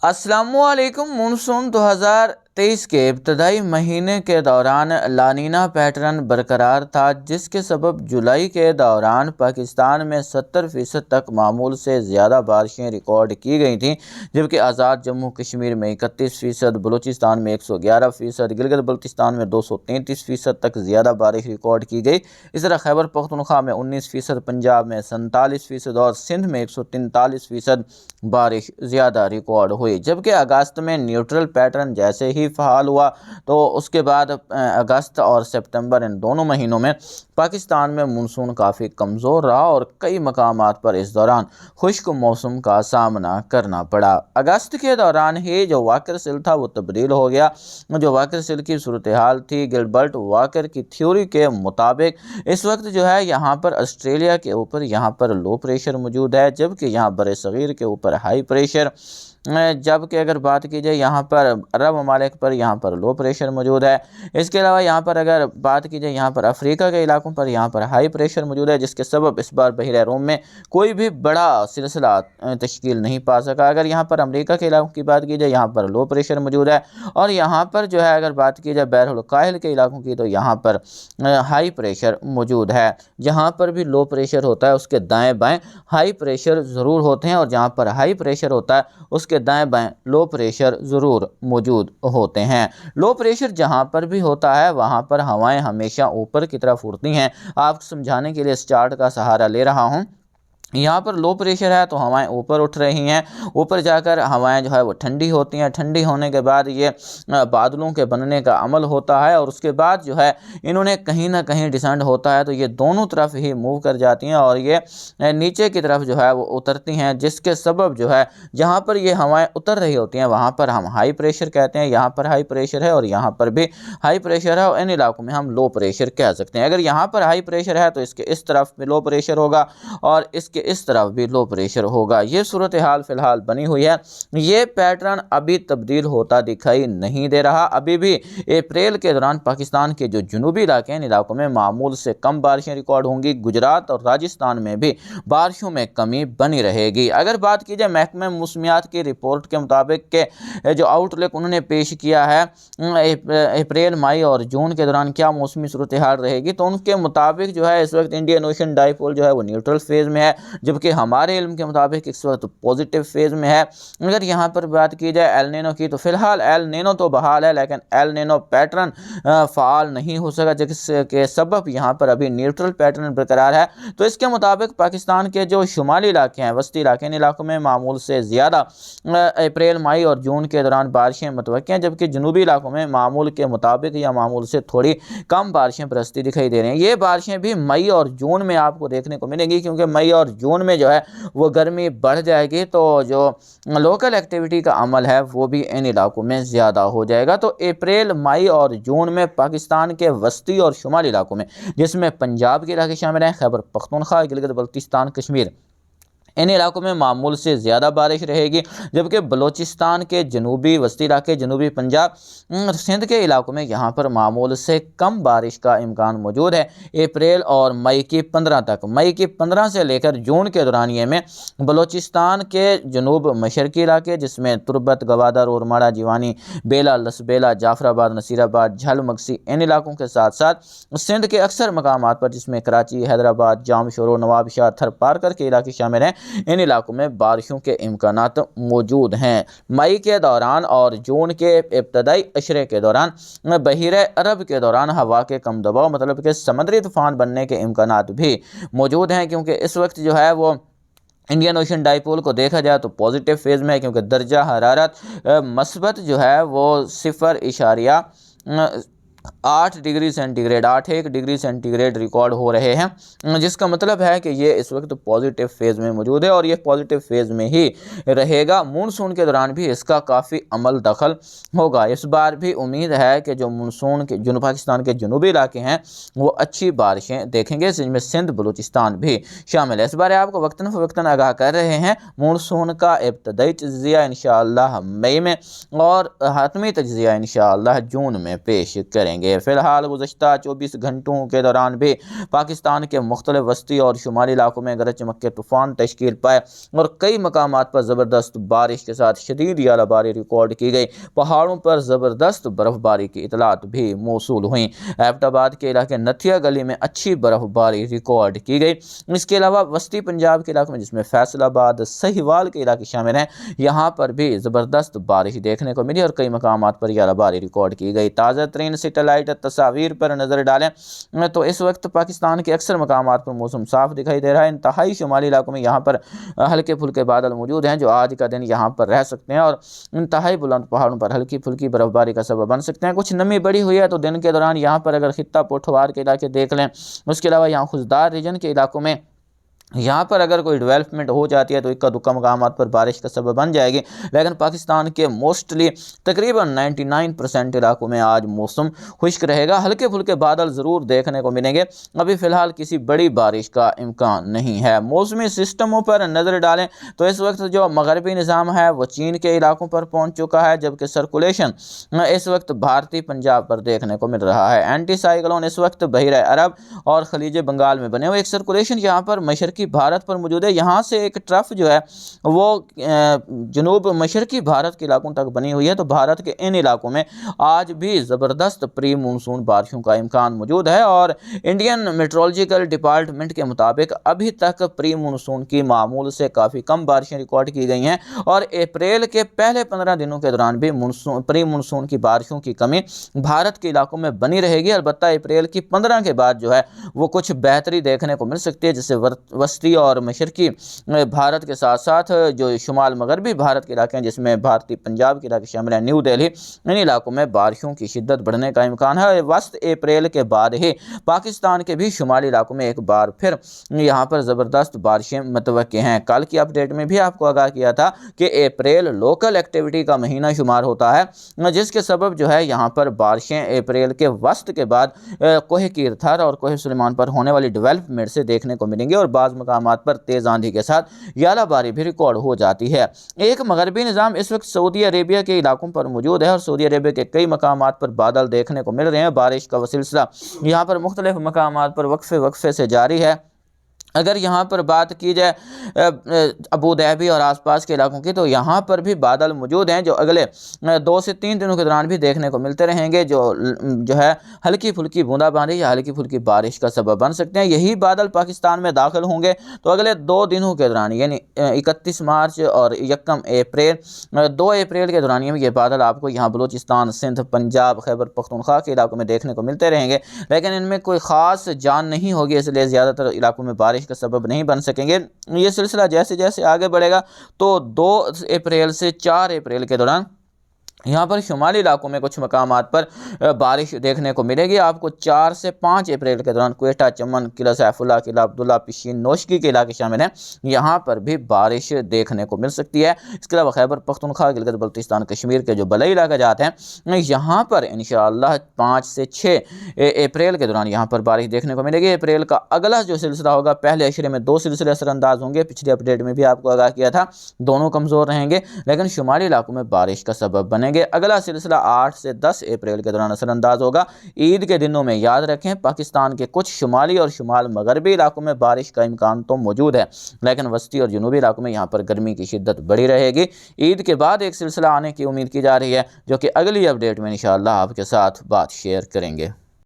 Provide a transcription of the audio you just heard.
السلام علیکم۔ مونسون 2023 کے ابتدائی مہینے کے دوران لانینا پیٹرن برقرار تھا، جس کے سبب جولائی کے دوران پاکستان میں 70% تک معمول سے زیادہ بارشیں ریکارڈ کی گئی تھیں، جبکہ آزاد جموں کشمیر میں 31%، بلوچستان میں 111%، گلگت بلتستان میں 233% تک زیادہ بارش ریکارڈ کی گئی۔ اس طرح خیبر پختونخوا میں 19%، پنجاب میں 47% اور سندھ میں 143% بارش زیادہ ریکارڈ ہوئی۔ جبکہ اگست میں نیوٹرل پیٹرن جیسے ہی فعال ہوا تو اس کے بعد اگست اور سپتمبر ان دونوں مہینوں میں پاکستان میں مونسون کافی کمزور رہا اور کئی مقامات پر اس دوران خشک موسم کا سامنا کرنا پڑا۔ اگست کے دوران ہی جو واکر سیل تھا وہ تبدیل ہو گیا۔ جو واکر سیل کی صورتحال تھی، گلبرٹ واکر کی تھیوری کے مطابق اس وقت جو ہے یہاں پر آسٹریلیا کے اوپر یہاں پر لو پریشر موجود ہے، جبکہ یہاں بر صغیر کے اوپر ہائی پریشر، جبکہ اگر بات کی جائے یہاں پر عرب ممالک پر یہاں پر لو پریشر موجود ہے۔ اس کے علاوہ یہاں پر اگر بات کی جائے یہاں پر افریقہ کے علاقوں پر یہاں پر ہائی پریشر موجود ہے، جس کے سبب اس بار بحیرہ روم میں کوئی بھی بڑا سلسلہ تشکیل نہیں پا سکا۔ اگر یہاں پر امریکہ کے علاقوں کی بات کی جائے یہاں پر لو پریشر موجود ہے، اور یہاں پر جو ہے اگر بات کی جائے بحر الکاہل کے علاقوں کی تو یہاں پر ہائی پریشر موجود ہے۔ جہاں پر بھی لو پریشر ہوتا ہے اس کے دائیں بائیں ہائی پریشر ضرور ہوتے ہیں، اور جہاں پر ہائی پریشر ہوتا ہے اس کے دائیں بائیں لو پریشر ضرور موجود ہوتے ہیں۔ لو پریشر جہاں پر بھی ہوتا ہے وہاں پر ہوائیں ہمیشہ اوپر کی طرف اڑتی ہیں۔ آپ کو سمجھانے کے لیے اس چارٹ کا سہارا لے رہا ہوں۔ یہاں پر لو پریشر ہے تو ہوائیں اوپر اٹھ رہی ہیں، اوپر جا کر ہوائیں جو ہے وہ ٹھنڈی ہوتی ہیں، ٹھنڈی ہونے کے بعد یہ بادلوں کے بننے کا عمل ہوتا ہے، اور اس کے بعد جو ہے انہوں نے کہیں نہ کہیں ڈسینڈ ہوتا ہے تو یہ دونوں طرف ہی موو کر جاتی ہیں اور یہ نیچے کی طرف جو ہے وہ اترتی ہیں، جس کے سبب جو ہے جہاں پر یہ ہوائیں اتر رہی ہوتی ہیں وہاں پر ہم ہائی پریشر کہتے ہیں۔ یہاں پر ہائی پریشر ہے اور یہاں پر بھی ہائی پریشر ہے، اور ان علاقوں میں ہم لو پریشر کہہ سکتے ہیں۔ اگر یہاں پر ہائی پریشر ہے تو اس کے اس طرف بھی لو پریشر ہوگا اور اس کے اس طرف بھی لو پریشر ہوگا۔ یہ صورتحال فی الحال بنی ہوئی ہے۔ یہ پیٹرن ابھی تبدیل ہوتا دکھائی نہیں دے رہا۔ ابھی بھی اپریل کے دوران پاکستان کے جو جنوبی علاقے ہیں ان علاقوں میں معمول سے کم بارشیں ریکارڈ ہوں گی۔ گجرات اور راجستھان میں بھی بارشوں میں کمی بنی رہے گی۔ اگر بات کی جائے محکمہ موسمیات کی رپورٹ کے مطابق کہ جو آؤٹ لک انہوں نے پیش کیا ہے اپریل، مئی اور جون کے دوران کیا موسمی صورتحال رہے گی، تو ان کے مطابق جو ہے اس وقت انڈین اوشن ڈائیپول جو ہے وہ نیوٹرل فیز میں ہے، جبکہ ہمارے علم کے مطابق اس وقت پوزیٹیو فیز میں ہے۔ اگر یہاں پر بات کی جائے ایل نینو کی تو فی الحال ایل نینو تو بحال ہے، لیکن ایل نینو پیٹرن فعال نہیں ہو سکا، جس کے سبب یہاں پر ابھی نیوٹرل پیٹرن برقرار ہے۔ تو اس کے مطابق پاکستان کے جو شمالی علاقے ہیں، وسطی علاقے، ان علاقوں میں معمول سے زیادہ اپریل، مئی اور جون کے دوران بارشیں متوقع ہیں، جبکہ جنوبی علاقوں میں معمول کے مطابق یا معمول سے تھوڑی کم بارشیں برستی دکھائی دے رہی ہیں۔ یہ بارشیں بھی مئی اور جون میں آپ کو دیکھنے کو ملیں گی، کیونکہ مئی اور جون میں جو ہے وہ گرمی بڑھ جائے گی تو جو لوکل ایکٹیویٹی کا عمل ہے وہ بھی ان علاقوں میں زیادہ ہو جائے گا۔ تو اپریل، مئی اور جون میں پاکستان کے وسطی اور شمالی علاقوں میں، جس میں پنجاب کے علاقے شامل ہیں، خیبر پختونخوا، گلگت بلتستان، کشمیر، ان علاقوں میں معمول سے زیادہ بارش رہے گی، جبکہ بلوچستان کے جنوبی وسطی علاقے، جنوبی پنجاب، سندھ کے علاقوں میں یہاں پر معمول سے کم بارش کا امکان موجود ہے اپریل اور مئی کی 15 تک۔ مئی کی 15 سے لے کر جون کے دورانیے میں بلوچستان کے جنوب مشرقی علاقے، جس میں تربت، گوادر، اورماڑہ، جیوانی، بیلا، لسبیلا، جعفر آباد، نصیر آباد، جھل مگسی، ان علاقوں کے ساتھ ساتھ سندھ کے اکثر مقامات پر، جس میں کراچی، حیدرآباد، جام شورو، نواب شاہ، تھر پارکر کے علاقے شامل ہیں، ان علاقوں میں بارشوں کے امکانات موجود ہیں۔ مئی کے دوران اور جون کے ابتدائی اشرے کے دوران بحیرہ عرب کے دوران ہوا کے کم دباؤ مطلب کہ سمندری طوفان بننے کے امکانات بھی موجود ہیں، کیونکہ اس وقت جو ہے وہ انڈین اوشن ڈائیپول کو دیکھا جائے تو پوزیٹیو فیز میں ہے، کیونکہ درجہ حرارت مثبت جو ہے وہ 0.8 degree centigrade 8.1 degree centigrade record ہو رہے ہیں، جس کا مطلب ہے کہ یہ اس وقت پوزیٹیو فیز میں موجود ہے اور یہ پوزیٹیو فیز میں ہی رہے گا۔ مونسون کے دوران بھی اس کا کافی عمل دخل ہوگا۔ اس بار بھی امید ہے کہ جو مونسون کے جنوب پاکستان کے جنوبی علاقے ہیں وہ اچھی بارشیں دیکھیں گے، جن میں سندھ، بلوچستان بھی شامل ہے۔ اس بارے آپ کو وقتاً فوقتاً آگاہ کر رہے ہیں۔ مونسون کا ابتدائی تجزیہ انشاءاللہ مئی میں اور حتمی تجزیہ انشاءاللہ جون میں پیش کریں گے۔ رہیں گے۔ فی الحال گزشتہ 24 گھنٹوں کے دوران بھی پاکستان کے مختلف وسطی اور شمالی علاقوں میں گرج چمک کے طوفان تشکیل پائے اور کئی مقامات پر زبردست بارش کے ساتھ شدید ژالہ باری ریکارڈ کی گئی۔ پہاڑوں پر زبردست برف باری کی اطلاعات بھی موصول ہوئیں۔ ایبٹ آباد کے علاقے نتھیا گلی میں اچھی برف باری ریکارڈ کی گئی۔ اس کے علاوہ وسطی پنجاب کے علاقے میں جس میں فیصل آباد، سہیوال کے علاقے شامل ہیں، یہاں پر بھی زبردست بارش دیکھنے کو ملی اور کئی مقامات پر ژالہ باری ریکارڈ کی گئی۔ تازہ ترین سیٹلائٹ تصاویر پر نظر ڈالیں تو اس وقت پاکستان کے اکثر مقامات پر موسم صاف دکھائی دے رہا ہے۔ انتہائی شمالی علاقوں میں یہاں پر ہلکے پھلکے بادل موجود ہیں جو آج کا دن یہاں پر رہ سکتے ہیں اور انتہائی بلند پہاڑوں پر ہلکی پھلکی برف باری کا سبب بن سکتے ہیں۔ کچھ نمی بڑی ہوئی ہے تو دن کے دوران یہاں پر اگر خطہ پوٹھوار کے علاقے دیکھ لیں، اس کے علاوہ یہاں خضدار ریجن کے علاقوں میں یہاں پر اگر کوئی ڈیولپمنٹ ہو جاتی ہے تو اکا دکا مقامات پر بارش کا سبب بن جائے گی، لیکن پاکستان کے موسٹلی تقریباً 99% علاقوں میں آج موسم خشک رہے گا۔ ہلکے پھلکے بادل ضرور دیکھنے کو ملیں گے، ابھی فی الحال کسی بڑی بارش کا امکان نہیں ہے۔ موسمی سسٹموں پر نظر ڈالیں تو اس وقت جو مغربی نظام ہے وہ چین کے علاقوں پر پہنچ چکا ہے، جبکہ سرکولیشن اس وقت بھارتی پنجاب پر دیکھنے کو مل رہا ہے۔ اینٹی سائیکلون اس وقت بحیرہ عرب اور خلیج بنگال میں بنے ہوئے، ایک سرکولیشن یہاں پر مشرقی بھارت پر موجود ہے۔ یہاں سے ایک ٹرف جو ہے وہ جنوب مشرقی بھارت کے علاقوں تک بنی ہوئی ہے، تو بھارت کے ان علاقوں میں آج بھی زبردست پری مونسون بارشوں کا امکان موجود ہے اور انڈین میٹرولوجیکل ڈپارٹمنٹ کے مطابق ابھی تک پری مونسون کی معمول سے کافی کم بارشیں ریکارڈ کی گئی ہیں اور اپریل کے پہلے 15 دنوں کے دوران بھی پری مونسون کی بارشوں کی کمی بھارت کے علاقوں میں بنی رہے گی۔ البتہ اپریل کی 15 کے بعد جو ہے وہ کچھ بہتری دیکھنے کو مل سکتی ہے، جس سے وسطی اور مشرقی بھارت کے ساتھ ساتھ جو شمال مغربی بھارت کے علاقے ہیں جس میں بھارتی پنجاب کے علاقے شامل ہیں، نیو دہلی، ان علاقوں میں بارشوں کی شدت بڑھنے کا امکان ہے۔ وسط اپریل کے بعد ہی پاکستان کے بھی شمالی علاقوں میں ایک بار پھر یہاں پر زبردست بارشیں متوقع ہیں۔ کل کی اپ ڈیٹ میں بھی آپ کو آگاہ کیا تھا کہ اپریل لوکل ایکٹیویٹی کا مہینہ شمار ہوتا ہے، جس کے سبب جو ہے یہاں پر بارشیں اپریل کے وسط کے بعد کوہ کیر تھر اور کوہ سلیمان پر ہونے والی ڈیولپمنٹ سے دیکھنے کو ملیں گے اور بعض مقامات پر تیز آندھی کے ساتھ ژالہ باری بھی ریکارڈ ہو جاتی ہے۔ ایک مغربی نظام اس وقت سعودی عربیہ کے علاقوں پر موجود ہے اور سعودی عربیہ کے کئی مقامات پر بادل دیکھنے کو مل رہے ہیں۔ بارش کا سلسلہ یہاں پر مختلف مقامات پر وقفے سے جاری ہے۔ اگر یہاں پر بات کی جائے ابوظہبی اور آس پاس کے علاقوں کی تو یہاں پر بھی بادل موجود ہیں جو اگلے 2 سے 3 دنوں کے دوران بھی دیکھنے کو ملتے رہیں گے، جو ہے ہلکی پھلکی بوندا باندی یا ہلکی پھلکی بارش کا سبب بن سکتے ہیں۔ یہی بادل پاکستان میں داخل ہوں گے تو اگلے 2 دنوں کے دوران یعنی 31 مارچ اور 1 اپریل 2 اپریل کے دوران یہ بادل آپ کو یہاں بلوچستان، سندھ، پنجاب، خیبر پختونخوا کے علاقوں میں دیکھنے کو ملتے رہیں گے، لیکن ان میں کوئی خاص جان نہیں ہوگی، اس لیے زیادہ تر علاقوں میں بارش کا سبب نہیں بن سکیں گے۔ یہ سلسلہ جیسے جیسے آگے بڑھے گا تو 2 اپریل سے 4 اپریل کے دوران یہاں پر شمالی علاقوں میں کچھ مقامات پر بارش دیکھنے کو ملے گی۔ آپ کو 4 سے 5 اپریل کے دوران کوئٹہ، چمن، قلعہ سیف اللہ، قلعہ عبداللہ، پشین، نوشکی کے علاقے شامل ہیں، یہاں پر بھی بارش دیکھنے کو مل سکتی ہے۔ اس کے علاوہ خیبر پختونخوا، گلگت بلتستان، کشمیر کے جو بلئی علاقہ جاتے ہیں، یہاں پر انشاءاللہ 5 سے 6 اپریل کے دوران یہاں پر بارش دیکھنے کو ملے گی۔ اپریل کا اگلا جو سلسلہ ہوگا، پہلے عشرے میں 2 سلسلے اثر انداز ہوں گے، پچھلے اپ ڈیٹ میں بھی آپ کو آگاہ کیا تھا، دونوں کمزور رہیں گے لیکن شمالی علاقوں میں بارش کا سبب بنے گے۔ اگلا سلسلہ 8 سے 10 اپریل کے دوران اثر انداز ہوگا۔ عید کے دنوں میں یاد رکھیں پاکستان کے کچھ شمالی اور شمال مغربی علاقوں میں بارش کا امکان تو موجود ہے، لیکن وسطی اور جنوبی علاقوں میں یہاں پر گرمی کی شدت بڑی رہے گی۔ عید کے بعد ایک سلسلہ آنے کی امید کی جا رہی ہے جو کہ اگلی اپ ڈیٹ میں انشاءاللہ آپ کے ساتھ بات شیئر کریں گے۔